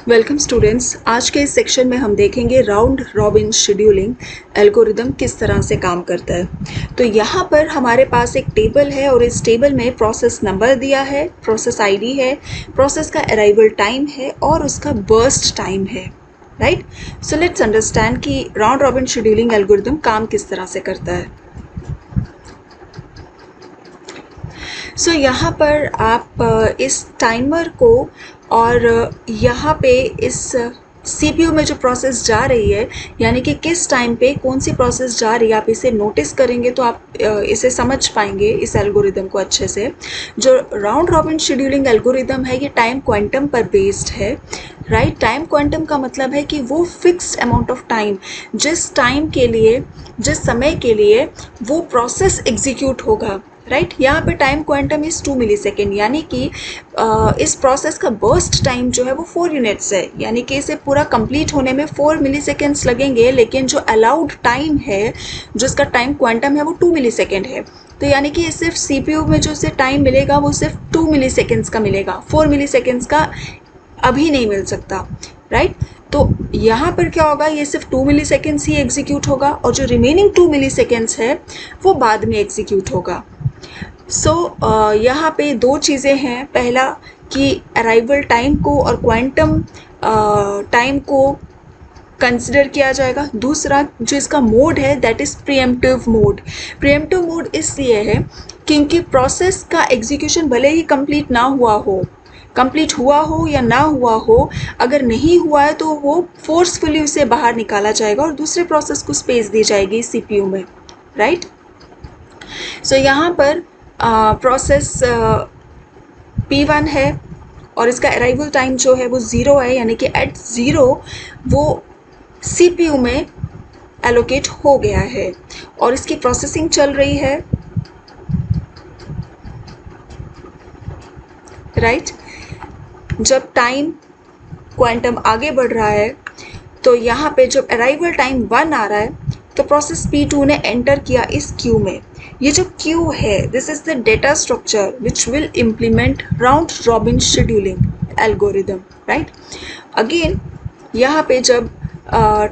Welcome students. आज के इस सेक्शन में हम देखेंगे राउंड रॉबिन शेड्यूलिंग एल्गोरिदम किस तरह से काम करता है। तो यहाँ पर हमारे पास एक टेबल है और इस टेबल में प्रोसेस नंबर दिया है, प्रोसेस आईडी है, प्रोसेस का अराइवल टाइम है और उसका बर्स्ट टाइम है। राइट, सो लेट्स अंडरस्टैंड कि राउंड रॉबिन शेड्यूलिंग एल्गोरिदम काम किस तरह से करता है। सो यहाँ पर आप इस टाइमर को और यहाँ पे इस CPU में जो प्रोसेस जा रही है, यानी कि किस टाइम पे कौन सी प्रोसेस जा रही है, आप इसे नोटिस करेंगे तो आप इसे समझ पाएंगे इस एल्गोरिदम को अच्छे से। जो राउंड रॉबिन शेड्यूलिंग एल्गोरिदम है ये टाइम क्वांटम पर बेस्ड है। राइट, टाइम क्वांटम का मतलब है कि वो फिक्स्ड अमाउंट ऑफ टाइम, जिस टाइम के लिए, जिस समय के लिए वो प्रोसेस एग्जीक्यूट होगा। राइट, यहाँ पे time quantum is 2 millisecond, यानी कि इस प्रोसेस का बर्स्ट टाइम जो है वो 4 यूनिट्स है, यानी कि इसे पूरा कंप्लीट होने में 4 मिली सेकेंड्स लगेंगे, लेकिन जो अलाउड टाइम है, जो इसका टाइम क्वांटम है वो 2 मिली सेकेंड है। तो यानी कि सिर्फ CPU में जो इसे टाइम मिलेगा वो सिर्फ 2 मिली सेकेंड्स का मिलेगा, 4 मिली सेकेंड्स का अभी नहीं मिल सकता। राइट, तो यहाँ पर क्या होगा, ये सिर्फ 2 मिली सेकेंड्स ही एग्जीक्यूट होगा और जो रिमेनिंग 2 मिली सेकेंड्स है वो बाद में एग्जीक्यूट होगा। यहाँ पे दो चीज़ें हैं, पहला कि अराइवल टाइम को और क्वांटम टाइम को कंसिडर किया जाएगा। दूसरा जो इसका मोड है that is pre-emptive mode. Pre-emptive mode इसलिए है क्योंकि प्रोसेस का एग्जीक्यूशन भले ही कंप्लीट ना हुआ हो, कंप्लीट हुआ हो या ना हुआ हो, अगर नहीं हुआ है तो वो फोर्सफुली उसे बाहर निकाला जाएगा और दूसरे प्रोसेस को स्पेस दी जाएगी CPU में। राइट, सो यहाँ पर प्रोसेस P1 है और इसका अराइवल टाइम जो है वो 0 है, यानी कि एट 0 वो CPU में एलोकेट हो गया है और इसकी प्रोसेसिंग चल रही है। राइट, जब टाइम क्वांटम आगे बढ़ रहा है तो यहाँ पे जब अराइवल टाइम 1 आ रहा है तो प्रोसेस P2 ने एंटर किया इस क्यू में। ये जो क्यू है, this is the data structure which will implement round robin scheduling algorithm. Right, again यहाँ पे जब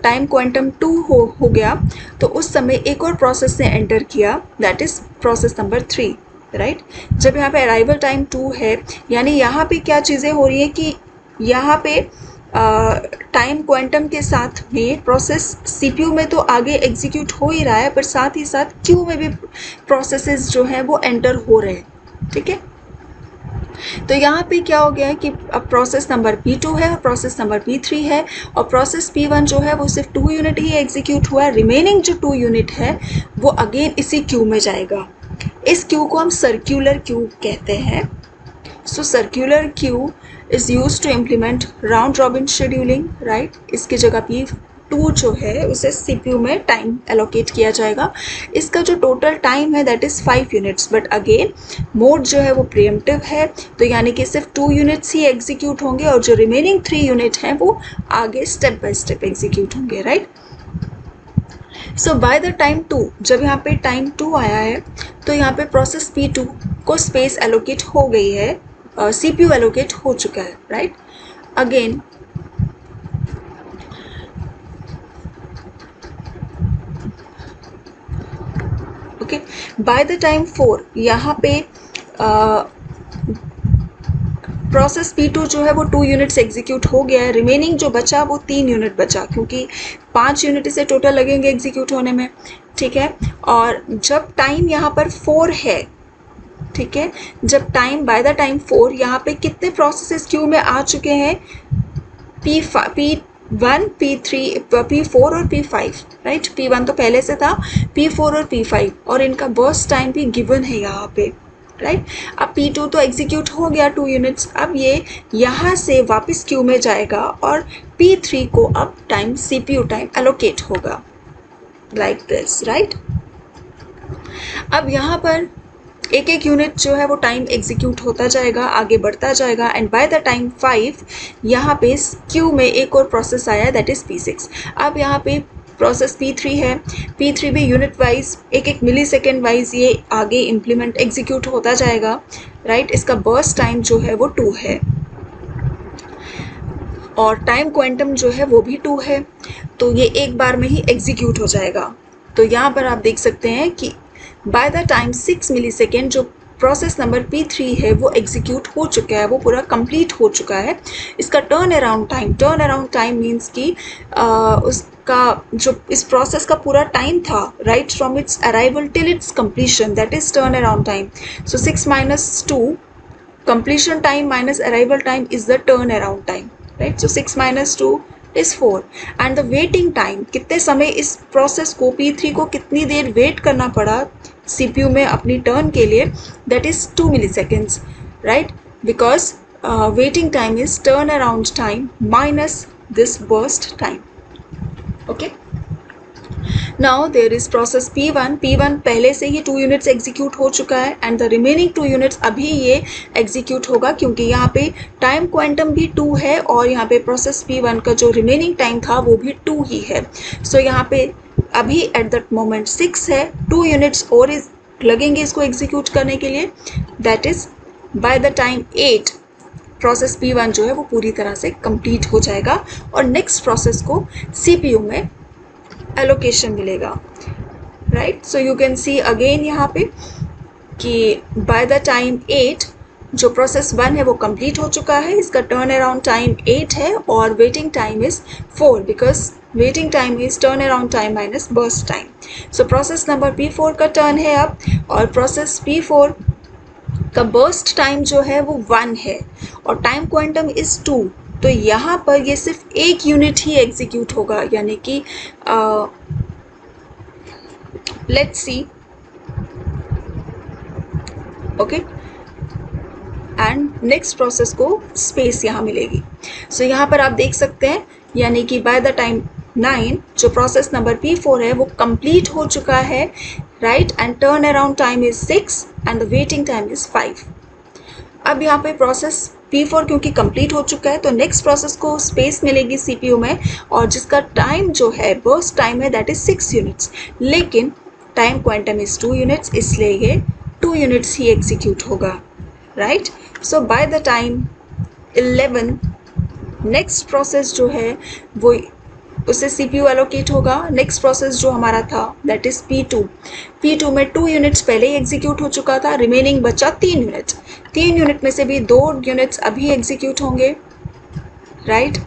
टाइम क्वांटम 2 हो गया तो उस समय एक और प्रोसेस ने एंटर किया, that is process number 3। Right, जब यहाँ पे अराइवल टाइम 2 है, यानी यहाँ पे क्या चीज़ें हो रही है कि यहाँ पे टाइम क्वांटम के साथ में प्रोसेस CPU में तो आगे एग्जीक्यूट हो ही रहा है, पर साथ ही साथ क्यू में भी प्रोसेसेस जो हैं वो एंटर हो रहे हैं। ठीक है, तो यहाँ पे क्या हो गया है कि अब प्रोसेस नंबर P2 है और प्रोसेस नंबर P3 है और प्रोसेस P1 जो है वो सिर्फ 2 यूनिट ही एग्जीक्यूट हुआ है। रिमेनिंग जो 2 यूनिट है वो अगेन इसी क्यू में जाएगा। इस क्यू को हम सर्क्यूलर क्यू कहते हैं। So circular queue is used to implement round robin scheduling। Right, इसकी जगह P2 जो है उसे CPU में टाइम एलोकेट किया जाएगा। इसका जो टोटल टाइम है that is 5 units, but again mode जो है वो प्रीएम्प्टिव है, तो यानी कि सिर्फ 2 यूनिट्स ही एग्जीक्यूट होंगे और जो रिमेनिंग 3 यूनिट हैं वो आगे स्टेप बाय स्टेप एग्जीक्यूट होंगे। Right, so by the time 2, जब यहाँ पे टाइम 2 आया है तो यहाँ पे प्रोसेस P2 को स्पेस एलोकेट हो गई है, CPU एलोकेट हो चुका है। Right, again okay, bye the time 4 यहाँ पे प्रोसेस P2 जो है वो 2 यूनिट्स एग्जीक्यूट हो गया है। रिमेनिंग जो बचा वो 3 यूनिट बचा, क्योंकि 5 यूनिट से टोटल लगेंगे एग्जीक्यूट होने में। ठीक है, और जब टाइम यहाँ पर 4 है, ठीक है, जब टाइम बाय द टाइम 4 यहाँ पे कितने प्रोसेसेस क्यू में आ चुके हैं, P1, P3, P4 और P5। राइट, P1 तो पहले से था, P4 और P5, और इनका बर्स्ट टाइम भी गिवन है यहाँ पे। राइट, अब P2 तो एग्जीक्यूट हो गया 2 यूनिट्स, अब ये यहाँ से वापस क्यू में जाएगा और P3 को अब टाइम CPU टाइम एलोकेट होगा लाइक दिस। राइट, अब यहाँ पर एक एक यूनिट जो है वो टाइम एग्जीक्यूट होता जाएगा, आगे बढ़ता जाएगा, एंड बाय द टाइम 5 यहाँ पे क्यू में एक और प्रोसेस आया दैट इज़ P6। अब यहाँ पे प्रोसेस P3 है, P3 भी यूनिट वाइज एक एक मिली सेकेंड वाइज ये आगे इम्प्लीमेंट एग्जीक्यूट होता जाएगा। राइट, इसका बर्स्ट टाइम जो है वो 2 है। और टाइम क्वांटम जो है वो भी 2 है, तो ये एक बार में ही एग्जीक्यूट हो जाएगा। तो यहाँ पर आप देख सकते हैं कि बाय द टाइम 6 मिलीसेकेंड जो प्रोसेस नंबर P3 है वो एग्जीक्यूट हो चुका है, वो पूरा कंप्लीट हो चुका है। इसका टर्न अराउंड टाइम मीन्स कि उसका जो इस प्रोसेस का पूरा टाइम था, right from its arrival till it's completion, that is turn around time. So 6 - 2 completion time minus arrival time is the turn around time, right? So 6 - 2 is 4 and the waiting time, कितने समय इस process को P3 को कितनी देर wait करना पड़ा CPU में अपनी टर्न के लिए, that is 2 milliseconds, right? Because waiting time is turn around time minus this burst time. Okay. Now there is process P1 पहले से ही 2 यूनिट्स एग्जीक्यूट हो चुका है एंड द रिमेनिंग 2 यूनिट्स अभी ये एग्जीक्यूट होगा, क्योंकि यहाँ पे टाइम क्वांटम भी 2 है और यहाँ पे प्रोसेस P1 का जो रिमेनिंग टाइम था वो भी 2 ही है। सो यहाँ पे अभी एट दैट मोमेंट 6 है, 2 यूनिट्स और लगेंगे इसको एग्जीक्यूट करने के लिए, that is by the time 8 process P1 जो है वो पूरी तरह से कंप्लीट हो जाएगा और नेक्स्ट प्रोसेस को CPU में एलोकेशन मिलेगा, right. So you can see again यहाँ पे कि बाय द टाइम 8 जो प्रोसेस 1 है वो कंप्लीट हो चुका है, इसका टर्न अराउंड टाइम 8 है और waiting time is 4 because waiting time is turn around time minus burst time. So process number P4 का टर्न है अब, और प्रोसेस P4 का बर्स्ट टाइम जो है वो 1 है और टाइम क्वांटम इज 2, तो यहाँ पर ये सिर्फ एक यूनिट ही एग्जीक्यूट होगा, यानी कि let's see, okay, and next process को स्पेस यहाँ मिलेगी। सो यहाँ पर आप देख सकते हैं, यानी कि बाय द टाइम 9 जो प्रोसेस नंबर P4 है वो कंप्लीट हो चुका है, right, and turn around time is 6 and the waiting time is 5। अब यहाँ पे प्रोसेस P4 क्योंकि कंप्लीट हो चुका है तो नेक्स्ट प्रोसेस को स्पेस मिलेगी CPU में, और जिसका टाइम जो है बर्स्ट टाइम है दैट इज 6 यूनिट्स, लेकिन टाइम क्वांटम इज 2 यूनिट्स, इसलिए ये 2 यूनिट्स ही एग्जीक्यूट होगा, right. So by the time 11 next process जो है वो उससे CPU एलोकेट होगा। नेक्स्ट प्रोसेस जो हमारा था दैट इज P2 में 2 यूनिट्स पहले ही एग्जीक्यूट हो चुका था, रिमेनिंग बचा 3 यूनिट्स, 3 यूनिट में से भी 2 यूनिट्स अभी एग्जीक्यूट होंगे, राइट,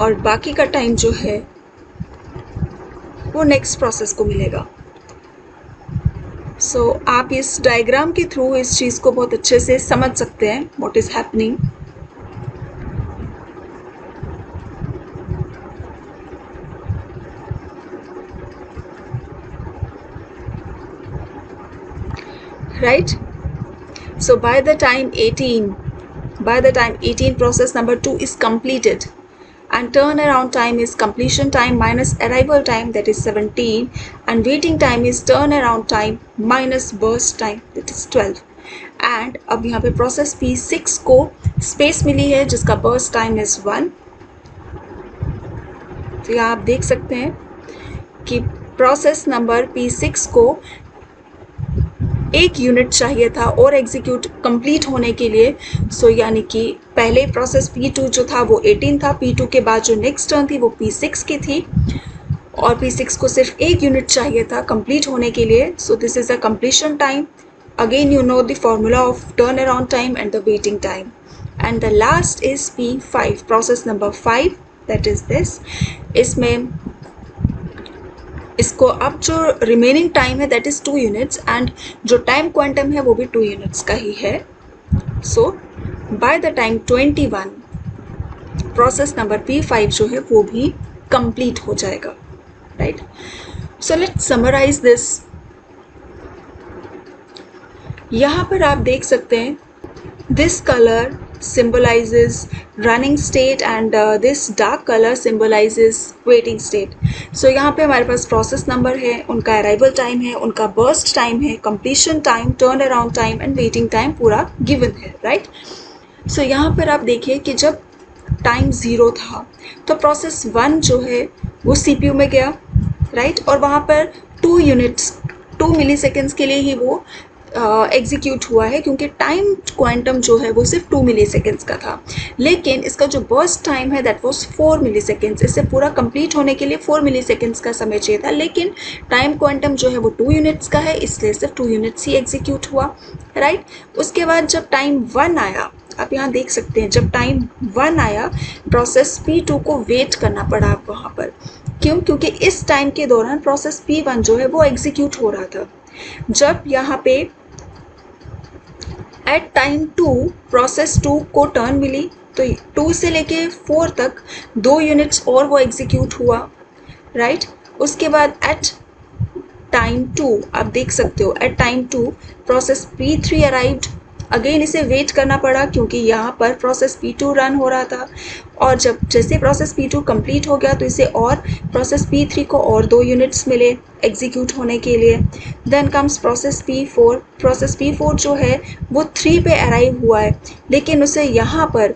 और बाकी का टाइम जो है वो नेक्स्ट प्रोसेस को मिलेगा। सो आप इस डायग्राम के थ्रू इस चीज़ को बहुत अच्छे से समझ सकते हैं what is happening. right? So by the time 18 process number 2 is completed and turnaround time is completion time minus arrival time, that is 17, and waiting time is turnaround time minus burst time, that is 12. and अब यहाँ पे process P6 को space मिली है जिसका burst time is 1. तो यहाँ आप देख सकते हैं कि प्रोसेस नंबर P6 को 1 यूनिट चाहिए था और एग्जीक्यूट कंप्लीट होने के लिए। सो यानी कि पहले प्रोसेस P2 जो था वो 18 था, P2 के बाद जो नेक्स्ट टर्न थी वो P6 की थी और P6 को सिर्फ 1 यूनिट चाहिए था कंप्लीट होने के लिए। So this is a completion time. Again you know the formula of turn around time and the waiting time. And the last is P5, process number 5, that is this. इसमें इसको अब जो remaining time है that is 2 units and जो time quantum है वो भी 2 units का ही है। So by the time 21 process number P5 जो है वो भी कंप्लीट हो जाएगा, right. So let's summarise this. यहाँ पर आप देख सकते हैं this colour symbolizes running state and this dark color symbolizes waiting state. So यहाँ पे हमारे पास process number है, उनका arrival time है, उनका burst time है, completion time, turnaround time and waiting time पूरा given है, right? So यहाँ पर आप देखिए कि जब time 0 था तो process 1 जो है वो CPU में गया, right? और वहाँ पर 2 units 2 milliseconds के लिए ही वो एग्जीक्यूट हुआ है क्योंकि टाइम क्वांटम जो है वो सिर्फ 2 मिली सेकेंड्स का था, लेकिन इसका जो बर्स्ट टाइम है दैट वाज 4 मिली सेकेंड्स। इससे पूरा कंप्लीट होने के लिए 4 मिली सेकेंड्स का समय चाहिए था, लेकिन टाइम क्वांटम जो है वो 2 यूनिट्स का है, इसलिए सिर्फ 2 यूनिट्स ही एग्जीक्यूट हुआ, राइट। उसके बाद जब टाइम 1 आया, आप यहाँ देख सकते हैं, जब टाइम 1 आया प्रोसेस P2 को वेट करना पड़ा वहाँ पर। क्यों? क्योंकि इस टाइम के दौरान प्रोसेस P1 जो है वो एग्जीक्यूट हो रहा था। जब यहाँ पे एट टाइम 2 प्रोसेस 2 को टर्न मिली तो 2 से लेके 4 तक 2 यूनिट्स और वो एग्जीक्यूट हुआ, राइट। उसके बाद एट टाइम 2 आप देख सकते हो, at time 2 process P3 arrived. Again इसे वेट करना पड़ा क्योंकि यहाँ पर प्रोसेस P2 रन हो रहा था, और जब जैसे प्रोसेस P2 कंप्लीट हो गया तो इसे और प्रोसेस P3 को और 2 यूनिट्स मिले एग्जीक्यूट होने के लिए। Then comes process P4। Process P4 जो है वो 3 पे अराइव हुआ है, लेकिन उसे यहाँ पर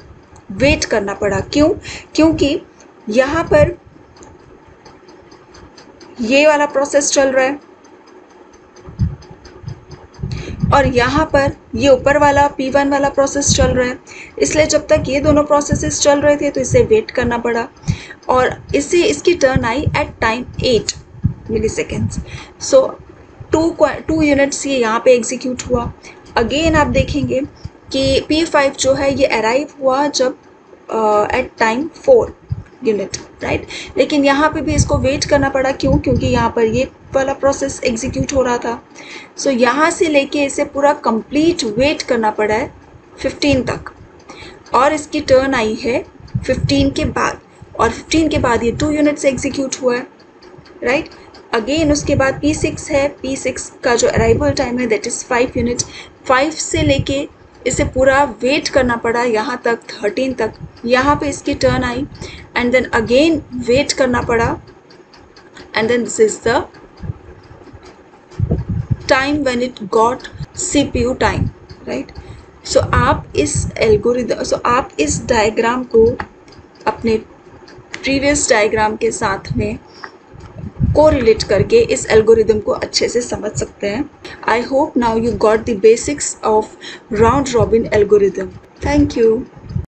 वेट करना पड़ा। क्यों? क्योंकि यहाँ पर ये वाला प्रोसेस चल रहा है और यहाँ पर ये ऊपर वाला P1 वाला प्रोसेस चल रहा है, इसलिए जब तक ये दोनों प्रोसेसेस चल रहे थे तो इसे वेट करना पड़ा, और इसे इसकी turn I at time 8 milli seconds. So 2 units ये यहाँ पे एग्जीक्यूट हुआ। अगेन आप देखेंगे कि P5 जो है ये अराइव हुआ जब एट टाइम 4 यूनिट, राइट। लेकिन यहाँ पे भी इसको वेट करना पड़ा। क्यों? क्योंकि यहाँ पर ये वाला प्रोसेस एग्जीक्यूट हो रहा था। सो यहाँ से लेके इसे पूरा कंप्लीट वेट करना पड़ा है 15 तक, और इसकी टर्न आई है 15 के बाद, और 15 के बाद ये 2 यूनिट्स एग्जीक्यूट हुआ है, राइट। अगेन उसके बाद P6 है, P6 का जो अराइवल टाइम है दैट इज़ 5 यूनिट्स। 5 से लेके इसे पूरा वेट करना पड़ा यहाँ तक 13 तक, यहाँ पे इसकी टर्न आई एंड देन अगेन वेट करना पड़ा, and then this is the time when it got CPU time, right. So आप इस डायग्राम को अपने प्रीवियस डायग्राम के साथ में कोरिलेट करके इस एल्गोरिदम को अच्छे से समझ सकते हैं। I hope now you got the basics of round robin algorithm. Thank you.